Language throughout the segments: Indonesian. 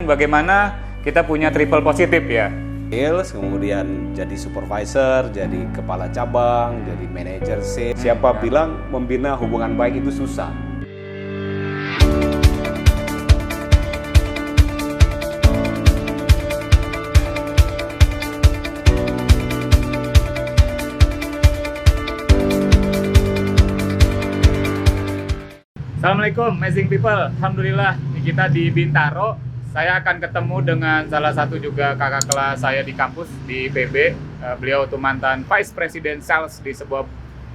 bagaimana kita punya triple positif ya. Sales, kemudian jadi supervisor, jadi kepala cabang, jadi manajer sales. Siapa bilang membina hubungan baik itu susah? Assalamualaikum amazing people, Alhamdulillah kita di Bintaro. Saya akan ketemu dengan salah satu juga kakak kelas saya di kampus di PB. Beliau tuh mantan Vice President Sales di sebuah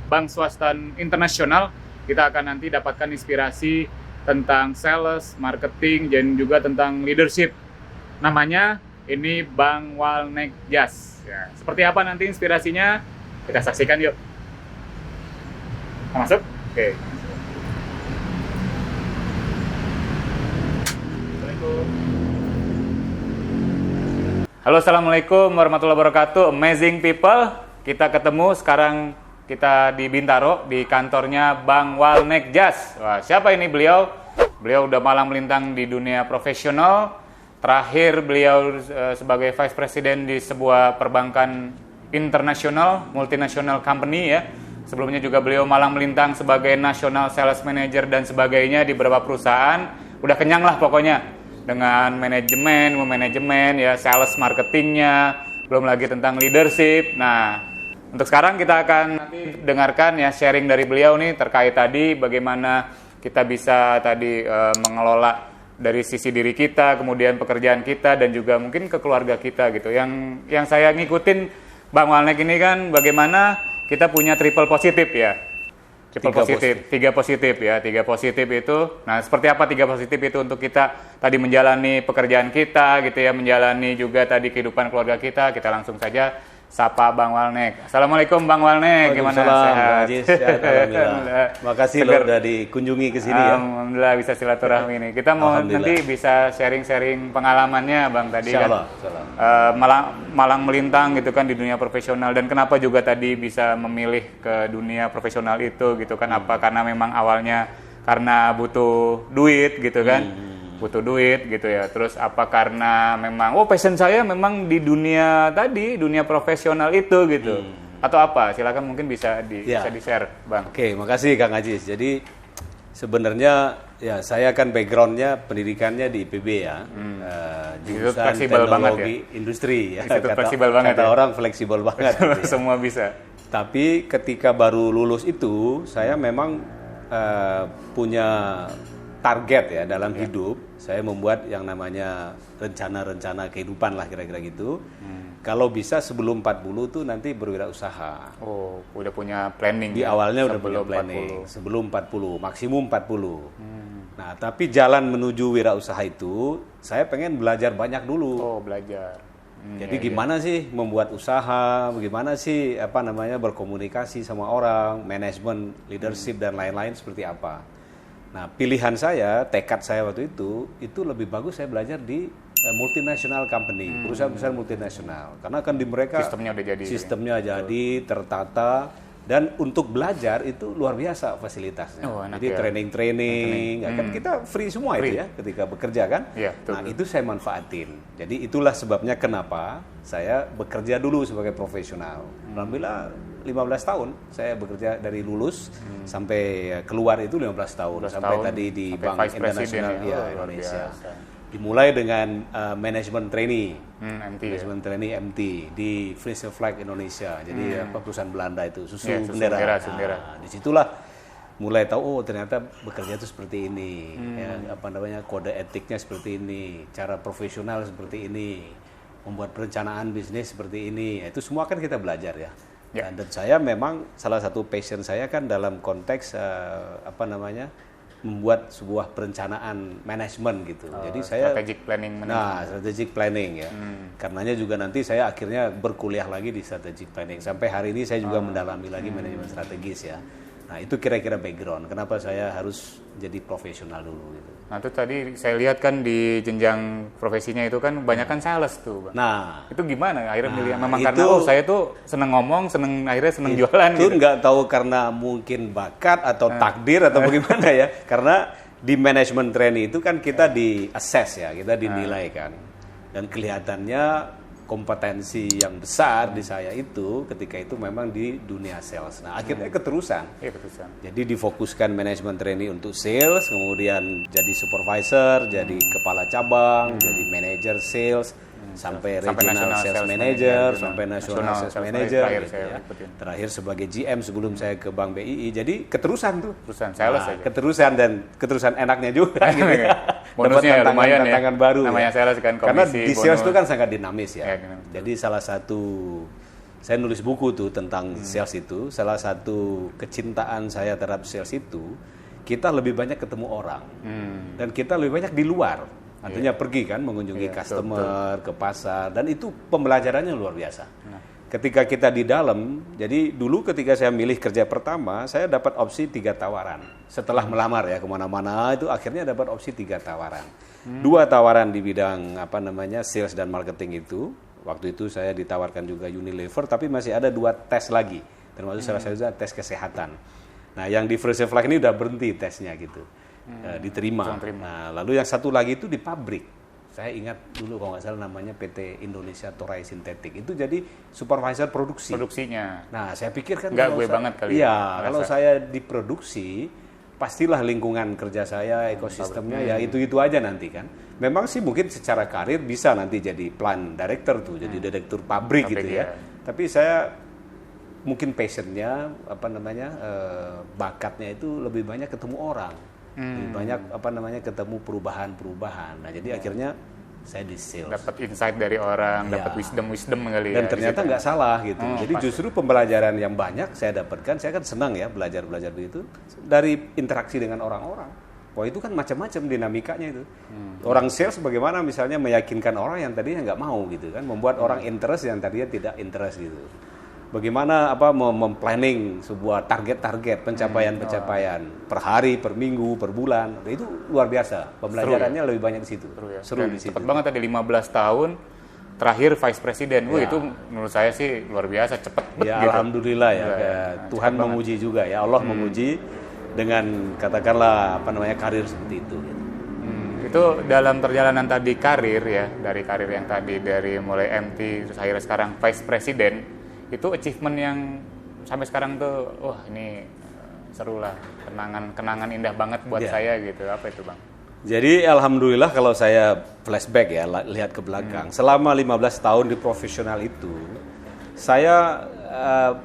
bank swasta internasional. Kita akan nanti dapatkan inspirasi tentang sales, marketing, dan juga tentang leadership. Namanya ini Bang Walnek Jas. Ya, seperti apa nanti inspirasinya? Kita saksikan yuk. Masuk? Oke. Halo, assalamualaikum warahmatullahi wabarakatuh, amazing people. Kita ketemu sekarang, kita di Bintaro di kantornya Bang Walnek Jas. Wah, siapa ini beliau? Beliau udah malang melintang di dunia profesional. Terakhir beliau sebagai Vice President di sebuah perbankan internasional, multinational company ya. Sebelumnya juga beliau malang melintang sebagai National Sales Manager dan sebagainya di beberapa perusahaan. Udah kenyang lah pokoknya dengan manajemen ya, sales, marketingnya, belum lagi tentang leadership. Nah, untuk sekarang kita akan nanti dengarkan ya sharing dari beliau nih terkait tadi bagaimana kita bisa tadi mengelola dari sisi diri kita, kemudian pekerjaan kita dan juga mungkin ke keluarga kita gitu. Yang saya ngikutin Bang Walnek ini kan bagaimana kita punya triple positif ya. Tiga positif itu. Nah, seperti apa tiga positif itu untuk kita tadi menjalani pekerjaan kita gitu ya, menjalani juga tadi kehidupan keluarga kita. Kita langsung saja sapa Bang Walnek. Assalamualaikum Bang Walnek, gimana sehat? Sehat, alhamdulillah. Makasih lo udah dikunjungi ke sini ya. Alhamdulillah bisa silaturahmi ini. Kita mau nanti bisa sharing-sharing pengalamannya Bang tadi kan. Malang melintang gitu kan di dunia profesional, dan kenapa juga tadi bisa memilih ke dunia profesional itu gitu kan, apa karena memang awalnya karena butuh duit gitu kan. Butuh duit gitu ya, terus apa karena memang passion saya memang di dunia tadi, dunia profesional itu gitu, atau apa? Silakan mungkin bisa bisa di-share Bang. Oke, makasih Kang Ajis. Jadi sebenarnya ya saya kan backgroundnya pendidikannya di IPB ya, jurusan teknologi industri ya. Fleksibel banget kata ya? Orang fleksibel banget. Gitu ya. Semua bisa. Tapi ketika baru lulus itu saya memang punya target ya dalam hidup. Saya membuat yang namanya rencana-rencana kehidupan lah kira-kira gitu. Kalau bisa sebelum 40 tuh nanti berwirausaha. Oh, udah punya planning. Di awalnya udah punya planning. 40. Sebelum 40, maksimum 40. Nah, tapi jalan menuju wirausaha itu saya pengen belajar banyak dulu. Oh, belajar. Jadi gimana sih membuat usaha, bagaimana sih berkomunikasi sama orang, manajemen, leadership dan lain-lain seperti apa. Nah, pilihan saya, tekad saya waktu itu lebih bagus saya belajar di multinational company, perusahaan besar multinasional. Karena kan di mereka sistemnya jadi tertata, dan untuk belajar itu luar biasa fasilitasnya. Jadi training, kan kita free semua itu ya ketika bekerja kan. Ya, nah, itu saya manfaatin. Jadi itulah sebabnya kenapa saya bekerja dulu sebagai profesional. Alhamdulillah 15 tahun saya bekerja dari lulus sampai keluar itu 15 tahun. Sampai tadi di Bank Internasional Indonesia. Dimulai dengan manajemen trainee, manajemen trainee MT di Free Flag Indonesia. Jadi perusahaan Belanda itu, susu bendera. Nah, disitulah mulai tahu ternyata bekerja itu seperti ini, kode etiknya seperti ini, cara profesional seperti ini, membuat perencanaan bisnis seperti ini. Itu semua kan kita belajar ya. Dan saya memang salah satu passion saya kan dalam konteks membuat sebuah perencanaan manajemen gitu. Jadi saya strategic planning. Strategic planning ya. Karenanya juga nanti saya akhirnya berkuliah lagi di strategic planning. Sampai hari ini saya juga mendalami lagi manajemen strategis ya. Nah, itu kira-kira background kenapa saya harus jadi profesional dulu gitu. Nah, itu tadi saya lihat kan di jenjang profesinya itu kan banyak kan sales tuh, Bang. Nah, itu gimana akhirnya milih? Memang karena saya tuh seneng ngomong, akhirnya seneng jualan itu gitu. Nggak tahu karena mungkin bakat atau takdir atau bagaimana ya. Karena di manajemen training itu kan kita di-assess ya, kita dinilai kan. Dan kelihatannya kompetensi yang besar di saya itu ketika itu memang di dunia sales. Nah, akhirnya keterusan. Iya, keterusan. Jadi difokuskan manajemen training untuk sales, kemudian jadi supervisor, jadi kepala cabang, jadi manager sales, sampai regional sales manager, sampai national sales manager, gitu ya. Terakhir sebagai GM sebelum saya ke Bank BII. Jadi keterusan tuh. Keterusan sales aja. Keterusan dan keterusan enaknya juga gitu ya. Bonusnya Dapat lumayan ya. tantangan baru. Namanya sales kan, komisi, karena di sales bonus. itu kan sangat dinamis ya. Dinamis. Jadi salah satu saya nulis buku tuh tentang sales itu, salah satu kecintaan saya terhadap sales itu, kita lebih banyak ketemu orang. Dan kita lebih banyak di luar. Artinya pergi kan mengunjungi customer, ke pasar, dan itu pembelajarannya luar biasa. Ketika kita di dalam, jadi dulu ketika saya milih kerja pertama, saya dapat opsi 3 tawaran. Setelah melamar ya kemana-mana, itu akhirnya dapat opsi 3 tawaran. 2 tawaran di bidang sales dan marketing itu. Waktu itu saya ditawarkan juga Unilever, tapi masih ada 2 tes lagi, termasuk salah satunya tes kesehatan. Nah, yang di Fresh Flag ini udah berhenti tesnya gitu. Diterima. Nah, lalu yang satu lagi itu di pabrik. Saya ingat dulu kalau nggak salah namanya PT Indonesia Toray Sintetik. Itu jadi supervisor produksi. Produksinya. Nah, saya pikir kan nggak gue banget kali. Iya, kalau saya di produksi, pastilah lingkungan kerja saya, ekosistemnya ya itu-itu aja nanti kan. Memang sih mungkin secara karir bisa nanti jadi plant director tuh, jadi direktur pabrik gitu ya. Tapi saya mungkin passionnya bakatnya itu lebih banyak ketemu orang. Lebih banyak ketemu perubahan-perubahan. Nah, jadi akhirnya saya di sales. Dapat insight dari orang, dapat wisdom kali ya. Dan ternyata nggak salah gitu. Jadi justru pembelajaran yang banyak saya dapatkan, saya kan senang ya belajar begitu dari interaksi dengan orang-orang. Wah, itu kan macam-macam dinamikanya itu. Orang sales bagaimana misalnya meyakinkan orang yang tadinya nggak mau gitu kan, membuat orang interest yang tadinya tidak interest gitu. Bagaimana memplanning sebuah target-target pencapaian per hari, per minggu, per bulan. Itu luar biasa. Pembelajarannya lebih banyak di situ. Seru di situ. Cepat banget tadi 15 tahun terakhir Vice President. Itu menurut saya sih luar biasa cepat. Ya gitu. Alhamdulillah ya. Tuhan menguji juga ya. Allah menguji dengan katakanlah karir seperti itu. Itu dalam perjalanan tadi karir ya, dari karir yang tadi dari mulai MT terus akhirnya sekarang Vice President. Itu achievement yang sampai sekarang tuh, wah ini seru lah, kenangan indah banget buat saya gitu. Apa itu Bang? Jadi alhamdulillah kalau saya flashback ya, lihat ke belakang, selama 15 tahun di profesional itu, saya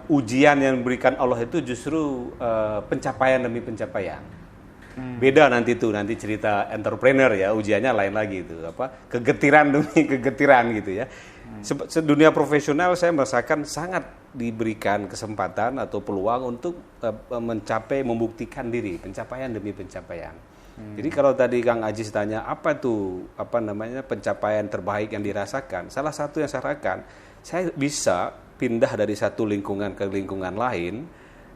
ujian yang diberikan Allah itu justru pencapaian demi pencapaian. Beda nanti cerita entrepreneur ya, ujiannya lain lagi itu, kegetiran demi kegetiran gitu ya. Dunia profesional saya merasakan sangat diberikan kesempatan atau peluang untuk membuktikan diri, pencapaian demi pencapaian. Jadi kalau tadi Kang Ajis tanya apa tuh pencapaian terbaik yang dirasakan, salah satu yang saya rasakan, saya bisa pindah dari satu lingkungan ke lingkungan lain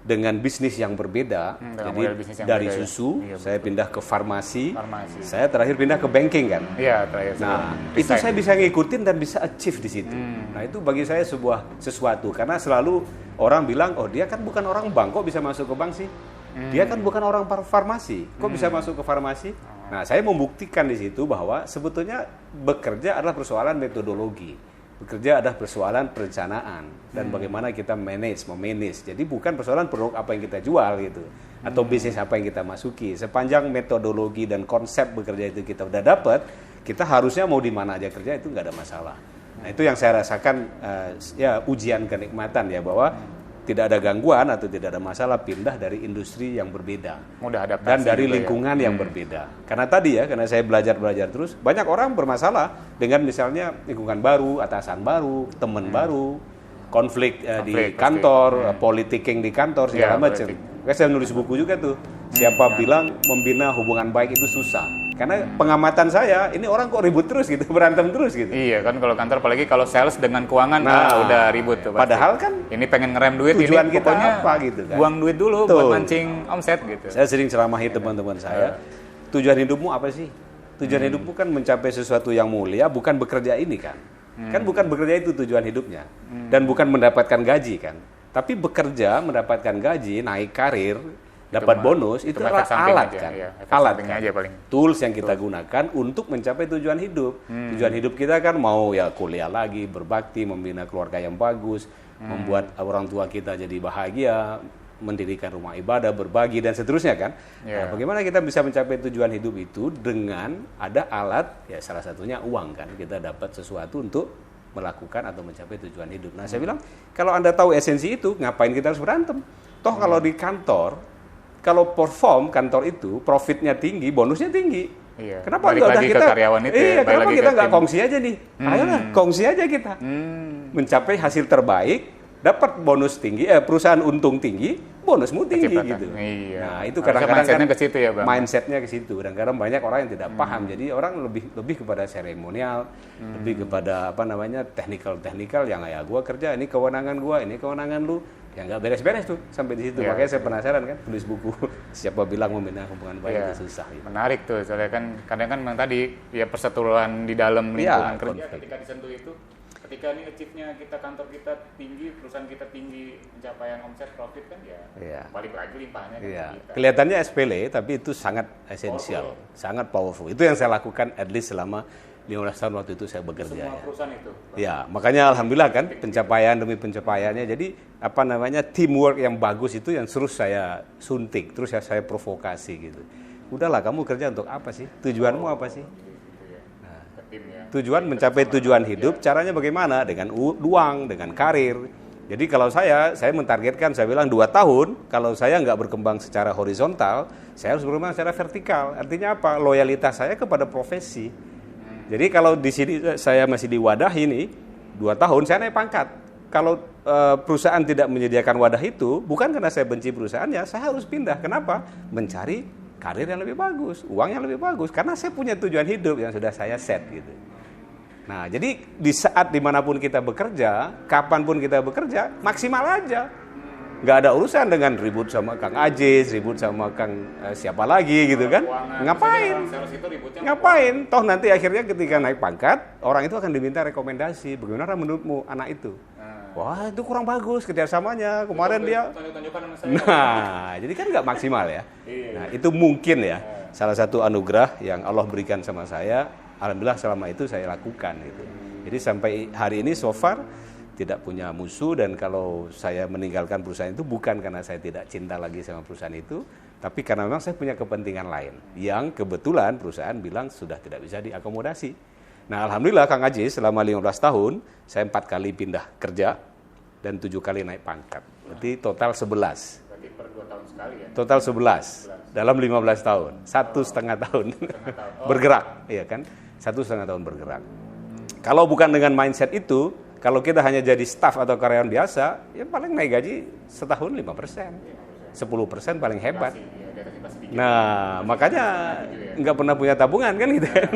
dengan bisnis yang berbeda. Jadi dari susu saya pindah ke farmasi. Saya terakhir pindah ke banking kan. Iya, terakhir. Nah, itu saya bisa ngikutin dan bisa achieve di situ. Nah, itu bagi saya sesuatu karena selalu orang bilang, "Oh, dia kan bukan orang bank, kok bisa masuk ke bank sih?" Dia kan bukan orang farmasi, kok bisa masuk ke farmasi? Nah, saya membuktikan di situ bahwa sebetulnya bekerja adalah persoalan metodologi. Bekerja adalah persoalan perencanaan dan bagaimana kita memanage. Jadi bukan persoalan produk apa yang kita jual gitu atau bisnis apa yang kita masuki. Sepanjang metodologi dan konsep bekerja itu kita udah dapat, kita harusnya mau di mana aja kerja itu nggak ada masalah. Nah, itu yang saya rasakan ujian kenikmatan ya, bahwa tidak ada gangguan atau tidak ada masalah pindah dari industri yang berbeda mudah adaptasi dan dari lingkungan yang berbeda. Karena tadi karena saya belajar terus, banyak orang bermasalah dengan misalnya lingkungan baru, atasan baru, teman baru, konflik di kantor, politicking di kantor segala macam. Saya nulis buku juga tuh. Siapa bilang membina hubungan baik itu susah? Karena pengamatan saya, ini orang kok ribut terus gitu, berantem terus gitu. Iya kan, kalau kantor apalagi kalau sales dengan keuangan, udah ribut tuh pasti. Padahal kan ini pengen ngerem duit, tujuan ini kita pokoknya apa gitu kan. Buang duit dulu buat mancing omset gitu. Saya sering ceramahi teman-teman saya, tujuan hidupmu apa sih? Tujuan hidupmu kan mencapai sesuatu yang mulia, bukan bekerja ini kan. Kan bukan bekerja itu tujuan hidupnya. Dan bukan mendapatkan gaji kan. Tapi bekerja, mendapatkan gaji, naik karir, dapat bonus, itu adalah alat aja, kan. ya, Alat kan. aja paling. Tools yang kita gunakan untuk mencapai tujuan hidup. Tujuan hidup kita kan mau ya kuliah lagi, berbakti, membina keluarga yang bagus, membuat orang tua kita jadi bahagia, mendirikan rumah ibadah, berbagi dan seterusnya kan. Nah, bagaimana kita bisa mencapai tujuan hidup itu dengan ada alat, ya salah satunya uang kan. Kita dapat sesuatu untuk melakukan atau mencapai tujuan hidup. Nah, saya bilang kalau Anda tahu esensi itu, ngapain kita harus berantem? Toh kalau di kantor, kalau perform kantor itu profitnya tinggi, bonusnya tinggi. Iya. Kenapa balik enggak lagi kita ke karyawan itu? Iya, ya, kenapa kita nggak kongsi aja nih? Ayolah, kongsi aja kita. Mencapai hasil terbaik, dapat bonus tinggi, perusahaan untung tinggi, bonusmu tinggi gitu. Iya. Nah, itu kadang-kadang mindsetnya ke situ ya, Bang. Mindsetnya ke situ. Dan kadang banyak orang yang tidak paham. Jadi orang lebih kepada seremonial, lebih kepada teknikal yang ya gua kerja, ini kewenangan gua, ini kewenangan lu. Ya nggak beres-beres tuh sampai di situ. Makanya saya penasaran kan tulis buku siapa bilang membina hubungan baik itu susah. Gitu. Menarik tuh, soalnya kan kadang kan memang tadi ya perseteruan di dalam lingkungan kerja ketika disentuh itu, ketika ini achieve-nya kita kantor kita tinggi, perusahaan kita tinggi, pencapaian omset profit kan balik lagi limpahnya ke kita. Kelihatannya sepele tapi itu sangat esensial, sangat powerful. Itu yang saya lakukan at least selama 15 tahun waktu itu saya bekerja. Semua perusahaan itu. Ya, makanya alhamdulillah kan pencapaian demi pencapaiannya. Jadi teamwork yang bagus itu yang terus saya suntik, terus saya provokasi gitu. Udahlah kamu kerja untuk apa sih? Tujuanmu apa sih? Nah, tujuan mencapai tujuan hidup, caranya bagaimana? Dengan uang, dengan karir. Jadi kalau saya mentargetkan, saya bilang 2 tahun, kalau saya nggak berkembang secara horizontal, saya harus berkembang secara vertikal. Artinya apa? Loyalitas saya kepada profesi. Jadi kalau di sini saya masih di wadah ini 2 tahun saya naik pangkat. Kalau perusahaan tidak menyediakan wadah itu, bukan karena saya benci perusahaannya, saya harus pindah. Kenapa? Mencari karir yang lebih bagus, uang yang lebih bagus. Karena saya punya tujuan hidup yang sudah saya set gitu. Nah, jadi di saat dimanapun kita bekerja, kapanpun kita bekerja, maksimal aja. Nggak ada urusan dengan ribut sama Kang Ajis, ribut sama Kang siapa lagi gitu kan. Ngapain? Toh nanti akhirnya ketika naik pangkat, orang itu akan diminta rekomendasi. Bagaimana menurutmu anak itu? Wah, itu kurang bagus kerjasamanya. Kemarin dia... Nah, jadi kan nggak maksimal ya. Nah, itu mungkin ya. Salah satu anugerah yang Allah berikan sama saya. Alhamdulillah selama itu saya lakukan gitu. Jadi sampai hari ini so far tidak punya musuh, dan kalau saya meninggalkan perusahaan itu bukan karena saya tidak cinta lagi sama perusahaan itu, tapi karena memang saya punya kepentingan lain yang kebetulan perusahaan bilang sudah tidak bisa diakomodasi. Nah, alhamdulillah Kang Ajis selama 15 tahun saya 4 kali pindah kerja dan 7 kali naik pangkat. Berarti total 11. Berarti per 2 tahun sekali ya? Total 11 dalam 15 tahun. 1,5 tahun bergerak, iya kan? 1,5 tahun bergerak. Kalau bukan dengan mindset itu, kalau kita hanya jadi staff atau karyawan biasa, ya paling naik gaji setahun 5%. 10% paling hebat. Nah, makanya nggak pernah punya tabungan kan gitu kan.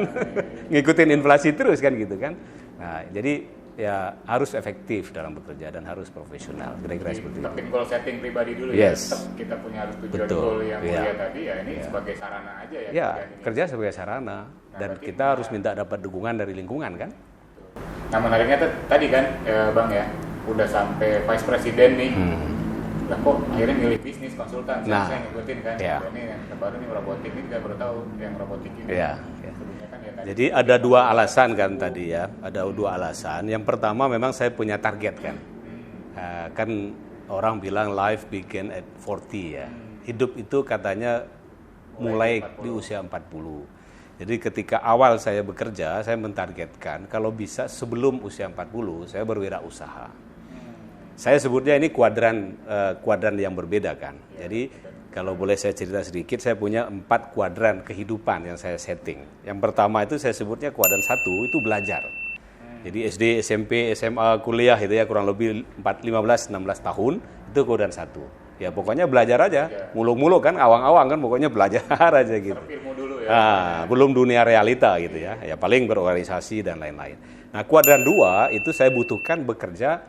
Ngikutin inflasi terus kan gitu kan. Nah, jadi ya harus efektif dalam bekerja dan harus profesional. Kira-kira seperti itu. Tapi goal setting pribadi dulu yes. Ya. Tetap kita punya harus tujuan goal yang mulia tadi ya, ini sebagai sarana aja ya. Ya, kerja sebagai sarana. Dan kita harus minta dapat dukungan dari lingkungan kan. Nah, menariknya tadi kan Bang ya, udah sampai vice president nih. Lah kok akhirnya milih bisnis konsultan? Saya ngikutin kan. Ya. Ini yang terbaru nih robotik ini, kita baru tahu yang robotik ini. Iya. Kan, ya, jadi ada 2 alasan kan tadi ya. Ada 2 alasan. Yang pertama memang saya punya target kan. Kan orang bilang life begin at 40 ya. Hidup itu katanya mulai di usia 40. Jadi ketika awal saya bekerja, saya mentargetkan kalau bisa sebelum usia 40 saya berwirausaha. Saya sebutnya ini kuadran yang berbeda kan. Jadi kalau boleh saya cerita sedikit, saya punya 4 kuadran kehidupan yang saya setting. Yang pertama itu saya sebutnya kuadran 1 itu belajar. Jadi SD, SMP, SMA, kuliah itu ya kurang lebih 15-16 tahun itu kuadran 1. Ya pokoknya belajar aja, muluk-muluk kan, awang-awang kan, pokoknya belajar aja gitu. Dulu ya. Belum dunia realita gitu ya, ya paling berorganisasi dan lain-lain. Nah kuadran 2 itu saya butuhkan bekerja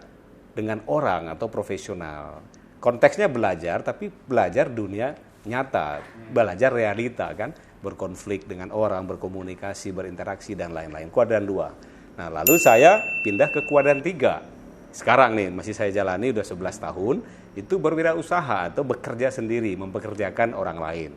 dengan orang atau profesional. Konteksnya belajar, tapi belajar dunia nyata, belajar realita kan, berkonflik dengan orang, berkomunikasi, berinteraksi dan lain-lain. Kuadran 2. Nah lalu saya pindah ke kuadran 3. sekarang nih masih saya jalani udah 11 tahun, itu berwirausaha atau bekerja sendiri, mempekerjakan orang lain.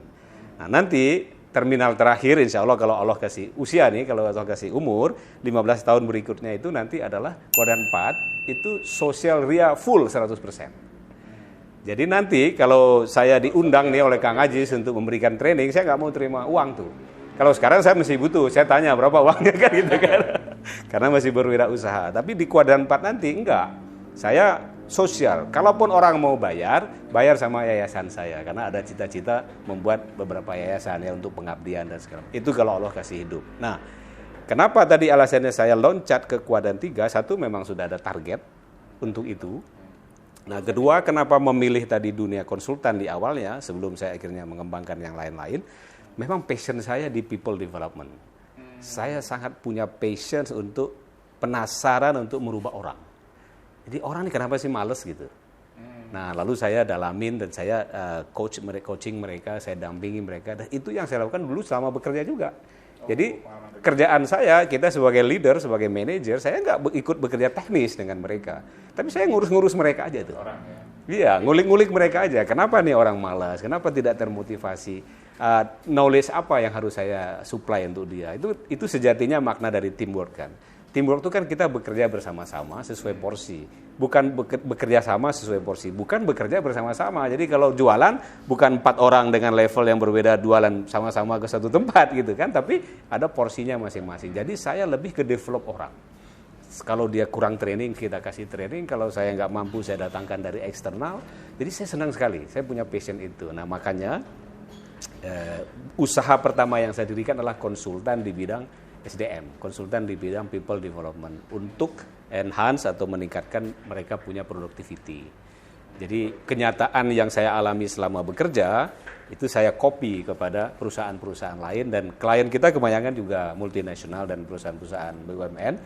Nah, nanti terminal terakhir insya Allah kalau Allah kasih usia nih, kalau Allah kasih umur, 15 tahun berikutnya itu nanti adalah kuadran 4, itu sosial ria full 100%. Jadi nanti kalau saya diundang nih oleh Kang Ajis untuk memberikan training, saya nggak mau terima uang tuh. Kalau sekarang saya masih butuh, saya tanya berapa uangnya kan gitu kan. Karena masih berwirausaha. Tapi di kuadran 4 nanti enggak. Saya sosial. Kalaupun orang mau bayar sama yayasan saya. Karena ada cita-cita membuat beberapa yayasan ya untuk pengabdian dan segala. Itu kalau Allah kasih hidup. Nah, kenapa tadi alasannya saya loncat ke kuadran 3? Satu, memang sudah ada target untuk itu. Nah, kedua, kenapa memilih tadi dunia konsultan di awalnya sebelum saya akhirnya mengembangkan yang lain-lain? Memang passion saya di people development. Saya sangat punya passion untuk penasaran untuk merubah orang. Jadi orang ini kenapa sih males gitu? Nah, lalu saya dalamin dan saya coaching mereka, saya dampingi mereka. Dan itu yang saya lakukan dulu selama bekerja juga. Jadi kerjaan saya, kita sebagai leader, sebagai manajer, saya nggak ikut bekerja teknis dengan mereka. Tapi saya ngurus-ngurus mereka aja tuh. Iya, ngulik-ngulik mereka aja. Kenapa nih orang malas? Kenapa tidak termotivasi? Knowledge apa yang harus saya supply untuk dia? Itu sejatinya makna dari teamwork kan. Teamwork itu kan kita bekerja bersama-sama sesuai porsi. Bukan bekerja sama sesuai porsi. Bukan bekerja bersama-sama. Jadi kalau jualan bukan 4 orang dengan level yang berbeda jualan sama-sama ke satu tempat gitu kan. Tapi ada porsinya masing-masing. Jadi saya lebih ke develop orang. Kalau dia kurang training, kita kasih training. Kalau saya nggak mampu, saya datangkan dari eksternal. Jadi saya senang sekali. Saya punya passion itu. Nah makanya usaha pertama yang saya dirikan adalah konsultan di bidang SDM, konsultan di bidang people development untuk enhance atau meningkatkan mereka punya productivity. Jadi kenyataan yang saya alami selama bekerja itu saya copy kepada perusahaan-perusahaan lain dan klien kita kebanyakan juga multinasional dan perusahaan-perusahaan BUMN.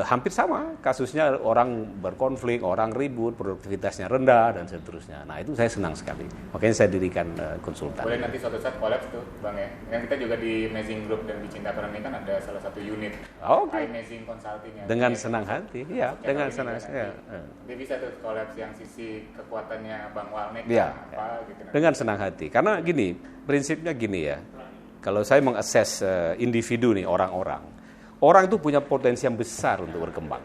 Hampir sama kasusnya, orang berkonflik, orang ribut, produktivitasnya rendah dan seterusnya. Nah itu saya senang sekali, makanya saya dirikan konsultan. Boleh nanti suatu saat collab tuh Bang ya. Kan kita juga di Amazing Group dan di Cinta Peran ini kan ada salah satu unit Amazing Consulting ya. Dengan senang hati, ya dengan senang hati. Ya. Dia bisa tuh collab yang sisi kekuatannya Bang Walnek ya, apa gitu. Dengan senang hati, karena gini, prinsipnya gini ya. Kalau saya mengakses individu nih, orang itu punya potensi yang besar untuk berkembang.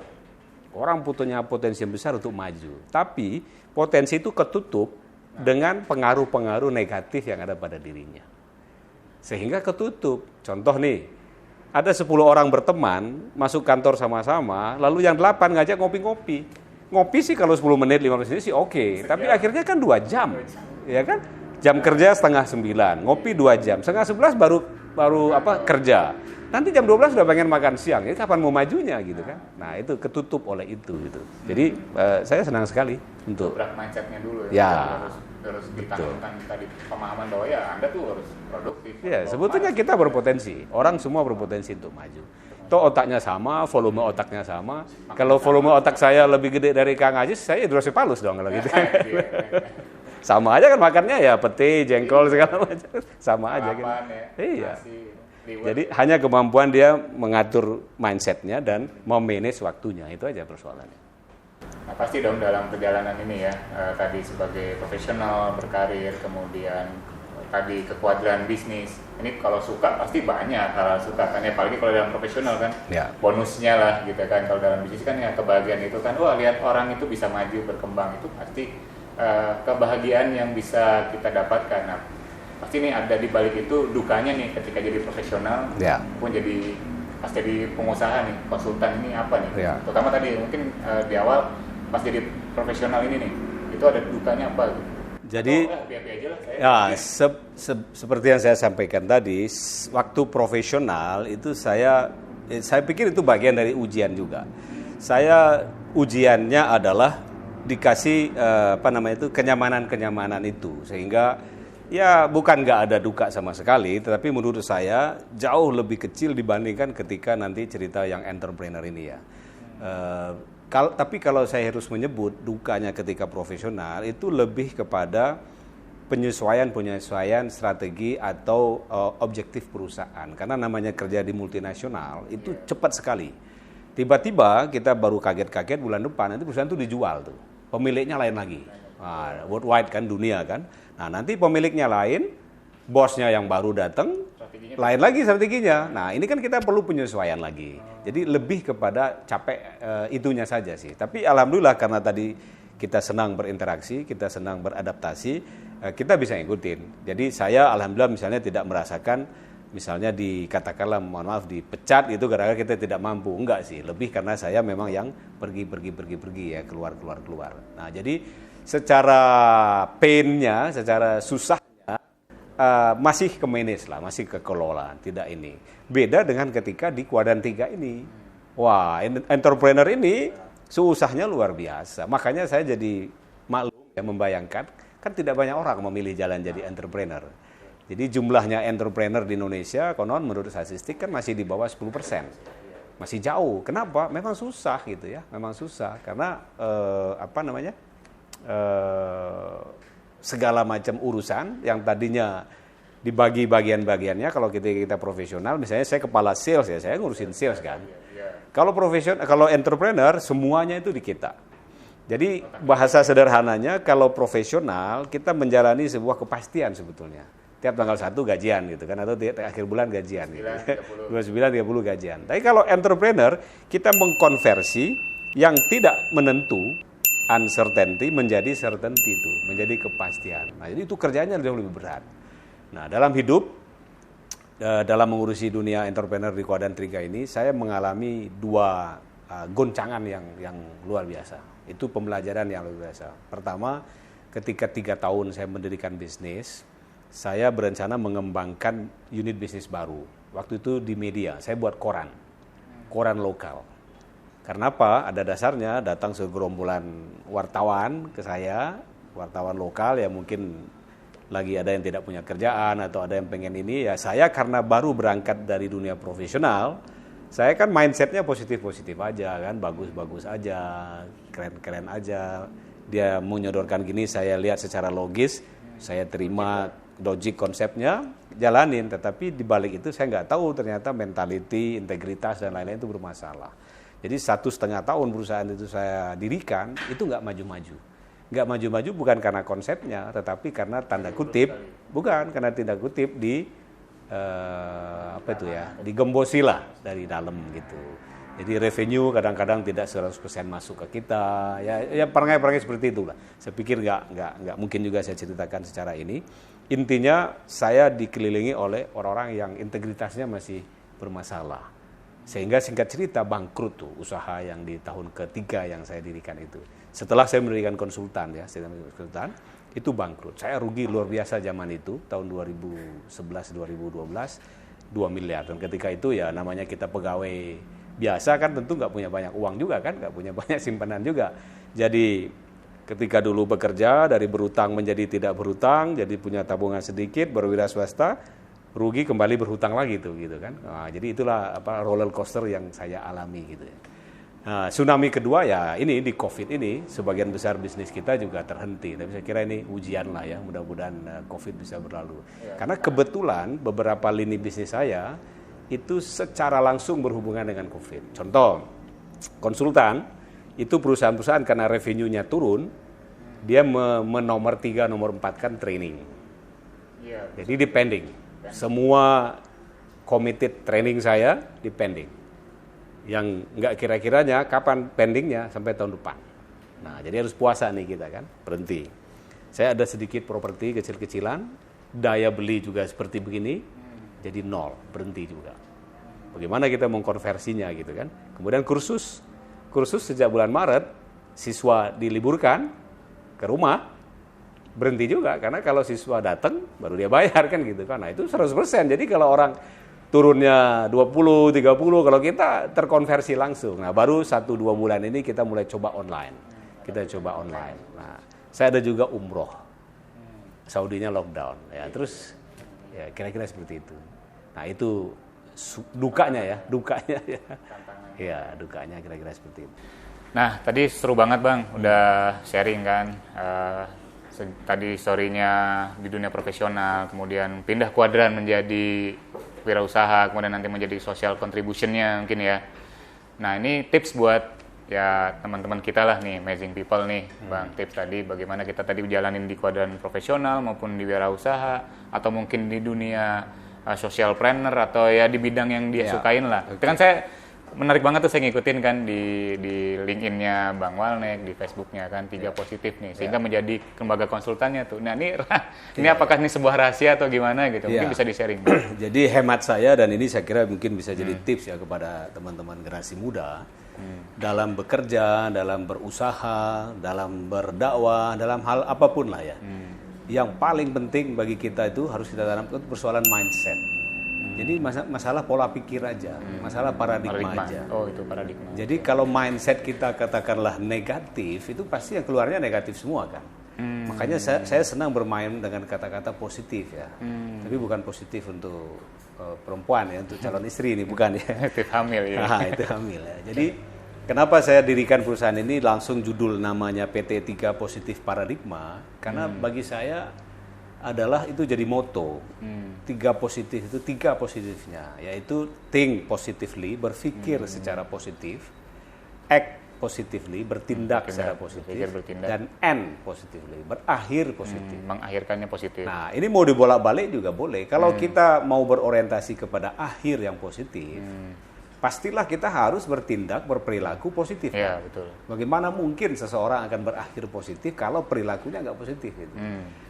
Orang punya potensi yang besar untuk maju. Tapi potensi itu ketutup dengan pengaruh-pengaruh negatif yang ada pada dirinya. Sehingga ketutup. Contoh nih, ada 10 orang berteman, masuk kantor sama-sama, lalu yang 8 ngajak ngopi-ngopi. Ngopi sih kalau 10 menit, 15 menit sih oke. Tapi akhirnya kan 2 jam. Ya kan? Jam kerja 8:30, ngopi 2 jam. 10:30 baru kerja. Nanti jam 12 sudah pengen makan siang, jadi kapan mau majunya gitu kan? Nah itu ketutup oleh itu gitu. Jadi saya senang sekali untuk berat mindsetnya dulu ya. Harus ditanamkan tadi pemahaman bahwa ya Anda tuh harus produktif. Ya sebetulnya kita berpotensi, orang semua berpotensi untuk maju. Toh otaknya sama, volume otaknya sama. Kalau volume otak saya lebih gede dari Kang Ajis, saya hidrosipalus dong kalau gitu kan. Sama aja kan makannya ya pete, jengkol segala macam, sama aja kan. Iya. Jadi hanya kemampuan dia mengatur mindsetnya dan memanage waktunya, itu aja persoalannya. Nah pasti dong dalam perjalanan ini ya, tadi sebagai profesional berkarir, kemudian tadi ke kuadran bisnis, ini kalau suka pasti banyak hal suka kan ya, apalagi kalau dalam profesional kan, ya. Bonusnya lah gitu kan. Kalau dalam bisnis kan ya kebahagiaan itu kan, wah lihat orang itu bisa maju berkembang, itu pasti kebahagiaan yang bisa kita dapatkan. Nah, pasti nih ada di balik itu dukanya nih ketika jadi profesional, ya. Pun pas jadi pengusaha nih, konsultan ini apa nih? Ya. Terutama tadi mungkin di awal pas jadi profesional ini nih, itu ada dukanya apa? Jadi seperti yang saya sampaikan tadi, waktu profesional itu saya pikir itu bagian dari ujian juga. Saya ujiannya adalah dikasih kenyamanan itu, sehingga ya bukan nggak ada duka sama sekali, tetapi menurut saya jauh lebih kecil dibandingkan ketika nanti cerita yang entrepreneur ini ya. Tapi kalau saya harus menyebut dukanya ketika profesional itu lebih kepada penyesuaian strategi atau objektif perusahaan, karena namanya kerja di multinasional itu cepat sekali. Tiba-tiba kita baru kaget-kaget bulan depan nanti perusahaan itu dijual tuh. Pemiliknya lain lagi. Nah, worldwide kan, dunia kan. Nah, nanti pemiliknya lain, bosnya yang baru datang, lain lagi strateginya. Nah, ini kan kita perlu penyesuaian lagi. Jadi lebih kepada capek itunya saja sih. Tapi alhamdulillah karena tadi kita senang berinteraksi, kita senang beradaptasi, kita bisa ngikutin. Jadi saya alhamdulillah misalnya tidak merasakan misalnya dikatakanlah mohon maaf dipecat itu gara-gara kita tidak mampu. Enggak sih, lebih karena saya memang yang pergi ya, keluar. Nah, jadi secara pain-nya, secara susahnya masih ke manage lah, masih ke kelola, tidak ini. Beda dengan ketika di kuadran 3 ini. Wah, entrepreneur ini susahnya luar biasa. Makanya saya jadi maklum ya membayangkan, kan tidak banyak orang memilih jalan jadi entrepreneur. Jadi jumlahnya entrepreneur di Indonesia, konon menurut statistik kan masih di bawah 10%. Masih jauh. Kenapa? Memang susah gitu ya. Memang susah karena segala macam urusan yang tadinya dibagi bagian-bagiannya. Kalau kita profesional, misalnya saya kepala sales ya, saya ngurusin sales kan. Kalau profesional, kalau entrepreneur semuanya itu di kita. Jadi bahasa sederhananya kalau profesional kita menjalani sebuah kepastian sebetulnya. Tiap tanggal 1 gajian gitu kan, atau akhir bulan gajian gitu. 29-30 gajian. Tapi kalau entrepreneur kita mengkonversi yang tidak menentu, uncertainty menjadi certainty itu, menjadi kepastian. Nah, jadi itu kerjanya jauh lebih berat. Nah, dalam hidup, dalam mengurusi dunia entrepreneur di kuadran 3 ini, saya mengalami 2 goncangan yang luar biasa. Itu pembelajaran yang luar biasa. Pertama, ketika 3 tahun saya mendirikan bisnis, saya berencana mengembangkan unit bisnis baru. Waktu itu di media, saya buat koran lokal. Karena apa? Ada dasarnya datang segerombolan wartawan ke saya, wartawan lokal yang mungkin lagi ada yang tidak punya kerjaan atau ada yang pengen ini. Ya saya karena baru berangkat dari dunia profesional, saya kan mindsetnya positif-positif aja kan, bagus-bagus aja, keren-keren aja. Dia menyodorkan gini, saya lihat secara logis, saya terima logik konsepnya, jalanin. Tetapi di balik itu saya nggak tahu ternyata mentality, integritas dan lain-lain itu bermasalah. Jadi 1,5 tahun perusahaan itu saya dirikan, itu nggak maju-maju. Nggak maju-maju bukan karena konsepnya, tetapi karena tanda kutip, bukan karena tanda kutip digembosi lah dari dalam gitu. Jadi revenue kadang-kadang tidak 100% masuk ke kita, ya perangai-perangai seperti itulah. Saya pikir nggak mungkin juga saya ceritakan secara ini. Intinya saya dikelilingi oleh orang-orang yang integritasnya masih bermasalah. Sehingga singkat cerita bangkrut tuh usaha yang di tahun ketiga yang saya dirikan itu. Setelah saya mendirikan konsultan itu bangkrut. Saya rugi luar biasa zaman itu, tahun 2011-2012, 2 miliar. Dan ketika itu ya namanya kita pegawai biasa kan tentu nggak punya banyak uang juga kan, nggak punya banyak simpanan juga. Jadi ketika dulu bekerja dari berutang menjadi tidak berutang, jadi punya tabungan sedikit, berwira swasta, rugi kembali berhutang lagi tuh gitu kan. Nah, jadi itulah roller coaster yang saya alami gitu ya. Nah, tsunami kedua ya ini di Covid ini sebagian besar bisnis kita juga terhenti. Tapi saya kira ini ujian lah ya, mudah-mudahan Covid bisa berlalu. Karena kebetulan beberapa lini bisnis saya itu secara langsung berhubungan dengan Covid. Contoh, konsultan itu perusahaan-perusahaan karena revenue-nya turun, dia nomor 3, nomor 4 kan training. Jadi di pending. Semua committed training saya di pending. Yang nggak kira-kiranya kapan pendingnya sampai tahun depan. Nah, jadi harus puasa nih kita kan, berhenti. Saya ada sedikit properti kecil-kecilan, daya beli juga seperti begini, jadi 0, berhenti juga. Bagaimana kita mengkonversinya gitu kan. Kemudian kursus sejak bulan Maret, siswa diliburkan ke rumah, berhenti juga karena kalau siswa datang baru dia bayar kan gitu kan. Nah, itu 100%. Jadi kalau orang turunnya 20, 30, kalau kita terkonversi langsung. Nah, baru 1-2 bulan ini kita mulai coba online. Nah, saya ada juga umroh. Saudinya lockdown ya. Terus ya kira-kira seperti itu. Nah, itu dukanya ya. Ya, dukanya kira-kira seperti itu. Nah, tadi seru banget Bang, udah sharing kan. Tadi story-nya di dunia profesional, kemudian pindah kuadran menjadi wirausaha, kemudian nanti menjadi social contribution-nya mungkin ya. Nah, ini tips buat ya teman-teman kita lah nih, amazing people nih, Bang. Tips tadi bagaimana kita tadi jalanin di kuadran profesional maupun di wirausaha atau mungkin di dunia social planner atau ya di bidang yang dia sukain lah. Itu kan saya menarik banget tuh, saya ngikutin kan di LinkedIn-nya Bang Walnek, di Facebook-nya kan 3 positif nih, sehingga menjadi lembaga konsultannya tuh. Nah, ini apakah ini sebuah rahasia atau gimana gitu? Mungkin bisa di-sharing. Jadi hemat saya, dan ini saya kira mungkin bisa jadi tips ya kepada teman-teman generasi muda dalam bekerja, dalam berusaha, dalam berdakwah, dalam hal apapun lah ya. Yang paling penting bagi kita itu harus kita tanamkan persoalan mindset. Jadi masalah pola pikir aja, masalah paradigma aja. Oh, itu paradigma. Jadi kalau mindset kita katakanlah negatif, itu pasti yang keluarnya negatif semua kan. Makanya saya senang bermain dengan kata-kata positif ya. Tapi bukan positif untuk perempuan ya, untuk calon istri ini bukan ya. Itu hamil ya. Nah, itu hamil ya. Jadi kenapa saya dirikan perusahaan ini langsung judul namanya PT 3 Positif Paradigma? Karena bagi saya adalah itu jadi moto. 3 positif itu 3 positifnya, yaitu think positively, berpikir secara positif, act positively, bertindak secara positif, dan end positively, berakhir positif. Mengakhirkannya positif. Nah, ini mau dibolak-balik juga boleh. Kalau kita mau berorientasi kepada akhir yang positif, pastilah kita harus bertindak, berperilaku positif. Iya, kan? betul. Bagaimana mungkin seseorang akan berakhir positif kalau perilakunya nggak positif? Gitu.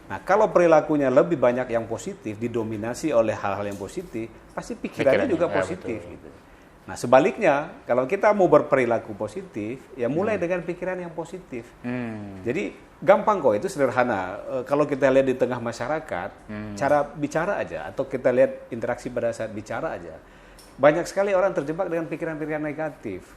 Nah, kalau perilakunya lebih banyak yang positif, didominasi oleh hal-hal yang positif, pasti pikirannya juga positif. Gitu. Nah, sebaliknya, kalau kita mau berperilaku positif, ya mulai dengan pikiran yang positif. Jadi, gampang kok, itu sederhana. Kalau kita lihat di tengah masyarakat, cara bicara aja, atau kita lihat interaksi pada saat bicara aja, banyak sekali orang terjebak dengan pikiran-pikiran negatif.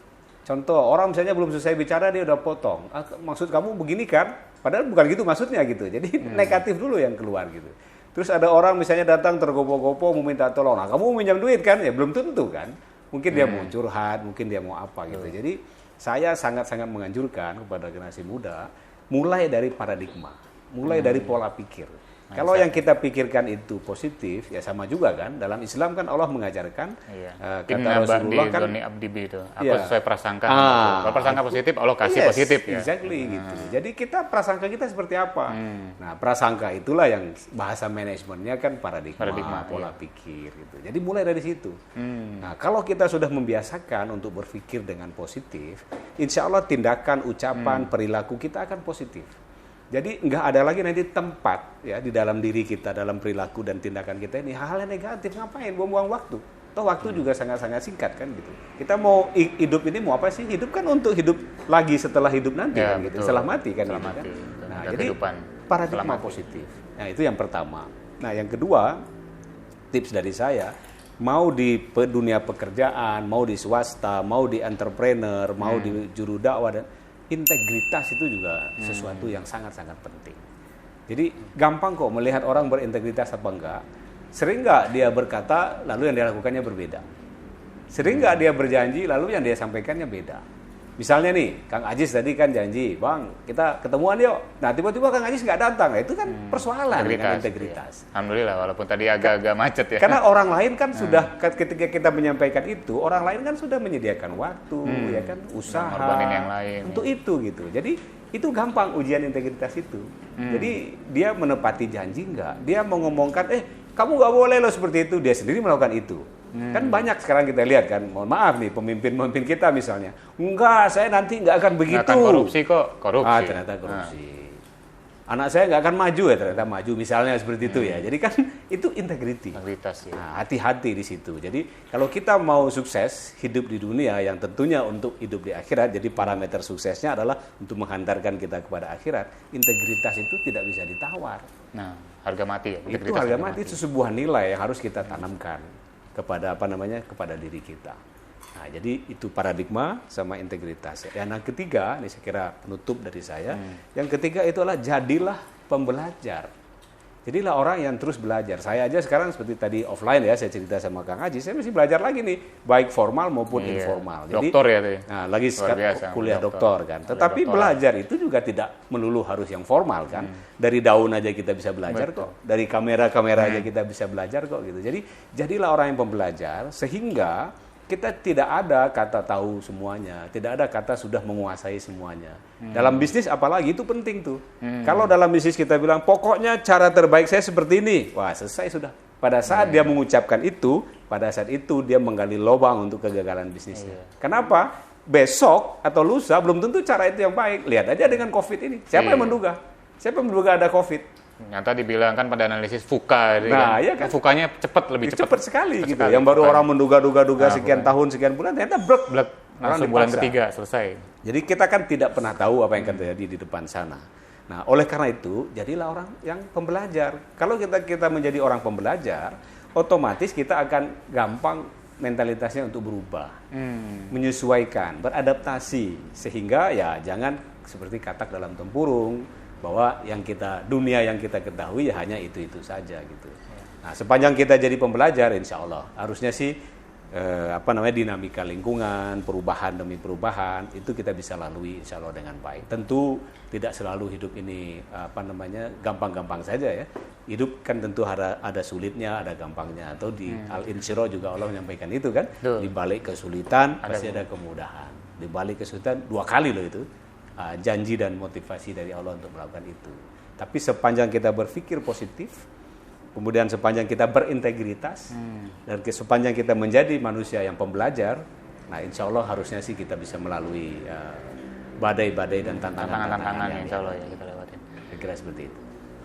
Contoh, orang misalnya belum selesai bicara, dia udah potong. Maksud kamu begini kan? Padahal bukan gitu maksudnya gitu. Jadi negatif dulu yang keluar gitu. Terus ada orang misalnya datang tergopoh-gopoh mau minta tolong. Nah, kamu mau minjam duit kan? Ya belum tentu kan. Mungkin dia mau curhat, mungkin dia mau apa gitu. Jadi saya sangat-sangat menganjurkan kepada generasi muda mulai dari paradigma, mulai dari pola pikir. Kalau yang kita pikirkan itu positif, ya sama juga kan. Dalam Islam kan Allah mengajarkan, kata Rasulullah kan, itu. Aku sesuai prasangka. Kalau prasangka positif, Allah kasih positif. Ya. Exactly gitu. Jadi kita prasangka kita seperti apa? Nah, prasangka itulah yang bahasa manajemennya kan paradigma pola pikir gitu. Jadi mulai dari situ. Nah, kalau kita sudah membiasakan untuk berpikir dengan positif, insya Allah tindakan, ucapan, perilaku kita akan positif. Jadi nggak ada lagi nanti tempat ya di dalam diri kita, dalam perilaku dan tindakan kita ini hal-hal yang negatif. Ngapain buang-buang waktu? Toh waktu juga sangat-sangat singkat kan gitu. Kita mau hidup ini mau apa sih? Hidup kan untuk hidup lagi setelah hidup nanti ya, kan gitu. Setelah mati kan. Setelah mati. Kan? Nah, jadi paradigma positif. Nah, itu yang pertama. Nah, yang kedua, tips dari saya, mau di dunia pekerjaan, mau di swasta, mau di entrepreneur, mau di juru dakwah, dan integritas itu juga sesuatu yang sangat-sangat penting. Jadi gampang kok melihat orang berintegritas apa enggak. Sering enggak dia berkata lalu yang dia lakukannya berbeda. Sering enggak dia berjanji lalu yang dia sampaikannya beda. Misalnya nih, Kang Ajis tadi kan janji, Bang, kita ketemuan yuk. Nah, tiba-tiba Kang Ajis nggak datang. Nah, itu kan persoalan dengan integritas. Iya. Alhamdulillah, walaupun tadi agak-agak macet ya. Karena orang lain kan sudah, ketika kita menyampaikan itu, orang lain kan sudah menyediakan waktu, ya kan, usaha yang lain, untuk itu gitu. Jadi, itu gampang ujian integritas itu. Jadi, dia menepati janji nggak? Dia mengomongkan, kamu nggak boleh loh seperti itu. Dia sendiri melakukan itu. Kan banyak sekarang kita lihat kan, mohon maaf nih pemimpin-pemimpin kita misalnya, enggak, saya nanti nggak akan begitu. Nggak akan korupsi kok, korupsi. Ternyata korupsi. Anak saya nggak akan maju ya, ternyata maju, misalnya seperti itu ya. Jadi kan itu integritas ya. Nah, hati-hati di situ. Jadi kalau kita mau sukses hidup di dunia yang tentunya untuk hidup di akhirat, jadi parameter suksesnya adalah untuk menghantarkan kita kepada akhirat, integritas itu tidak bisa ditawar. Nah, harga mati ya. Itu harga mati, itu sebuah nilai yang harus kita tanamkan kepada kepada diri kita. Nah, jadi itu paradigma sama integritas. Dan yang ketiga, ini saya kira penutup dari saya. Yang ketiga itu adalah jadilah pembelajar. Jadilah orang yang terus belajar. Saya aja sekarang seperti tadi offline ya, saya cerita sama Kang Haji, saya masih belajar lagi nih, baik formal maupun informal. Jadi, doktor ya tuh. Nah, lagi kuliah doktor kan. Tetapi belajar itu juga tidak melulu harus yang formal kan. Dari daun aja kita bisa belajar kok. Dari kamera aja kita bisa belajar kok gitu. Jadi jadilah orang yang pembelajar sehingga kita tidak ada kata tahu semuanya, tidak ada kata sudah menguasai semuanya. Dalam bisnis apalagi itu penting tuh. Kalau dalam bisnis kita bilang pokoknya cara terbaik saya seperti ini, wah selesai sudah. Pada saat dia mengucapkan itu, pada saat itu dia menggali lubang untuk kegagalan bisnisnya. Kenapa? Besok atau lusa belum tentu cara itu yang baik. Lihat aja dengan COVID ini. Siapa yang menduga? Siapa yang menduga ada COVID? Nyata dibilang kan pada analisis VUCA, Nah, iya kan? VUCA-nya lebih cepat. Cepat sekali gitu. Yang baru orang menduga-duga sekian tahun, sekian bulan, ternyata blek. Langsung bulan ketiga selesai. Jadi kita kan tidak pernah tahu apa yang akan terjadi di depan sana. Nah, oleh karena itu, jadilah orang yang pembelajar. Kalau kita menjadi orang pembelajar, otomatis kita akan gampang mentalitasnya untuk berubah, menyesuaikan, beradaptasi, sehingga ya jangan seperti katak dalam tempurung, bahwa dunia yang kita ketahui ya hanya itu saja gitu. Nah, sepanjang kita jadi pembelajar, insya Allah harusnya sih dinamika lingkungan, perubahan demi perubahan itu kita bisa lalui insya Allah dengan baik. Tentu tidak selalu hidup ini gampang-gampang saja ya. Hidup kan tentu ada sulitnya, ada gampangnya. Atau di Al-Insyirah juga Allah menyampaikan itu kan. Di balik kesulitan pasti ada kemudahan. Di balik kesulitan 2 kali loh itu. Janji dan motivasi dari Allah untuk melakukan itu. Tapi sepanjang kita berpikir positif, kemudian sepanjang kita berintegritas, dan sepanjang kita menjadi manusia yang pembelajar, nah insya Allah harusnya sih kita bisa melalui badai-badai dan tantangan-tantangan yang insya Allah ya kita lewatin. Kira-kira seperti itu.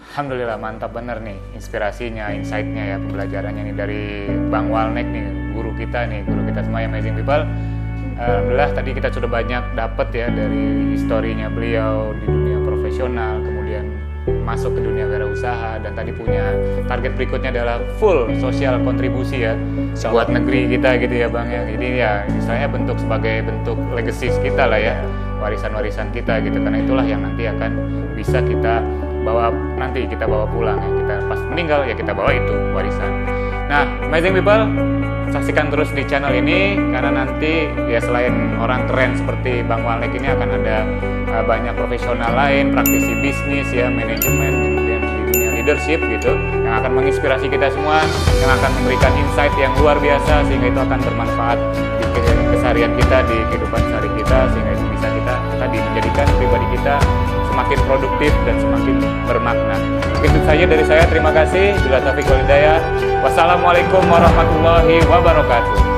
Alhamdulillah, mantap bener nih inspirasinya, insight-nya ya, pembelajarannya nih dari Bang Walnek nih, guru kita semua Amazing People. Alhamdulillah tadi kita sudah banyak dapat ya dari historinya beliau di dunia profesional, kemudian masuk ke dunia wirausaha, dan tadi punya target berikutnya adalah full sosial kontribusi ya buat negeri kita gitu ya Bang ya. Jadi ya istilahnya sebagai bentuk legacy kita lah ya, warisan-warisan kita gitu, karena itulah yang nanti akan bisa kita bawa pulang ya, kita pas meninggal ya kita bawa itu warisan. Nah, Amazing People, saksikan terus di channel ini karena nanti ya selain orang keren seperti Bang Walnek ini akan ada banyak profesional lain, praktisi bisnis ya, manajemen, kemudian di dunia leadership gitu, yang akan menginspirasi kita semua, yang akan memberikan insight yang luar biasa sehingga itu akan bermanfaat di keseharian kita, di kehidupan sehari kita, sehingga itu bisa kita tadi menjadikan pribadi kita semakin produktif dan semakin bermakna. Itu saja dari saya, terima kasih. Bila taufiq wal hidayah. Wassalamualaikum warahmatullahi wabarakatuh.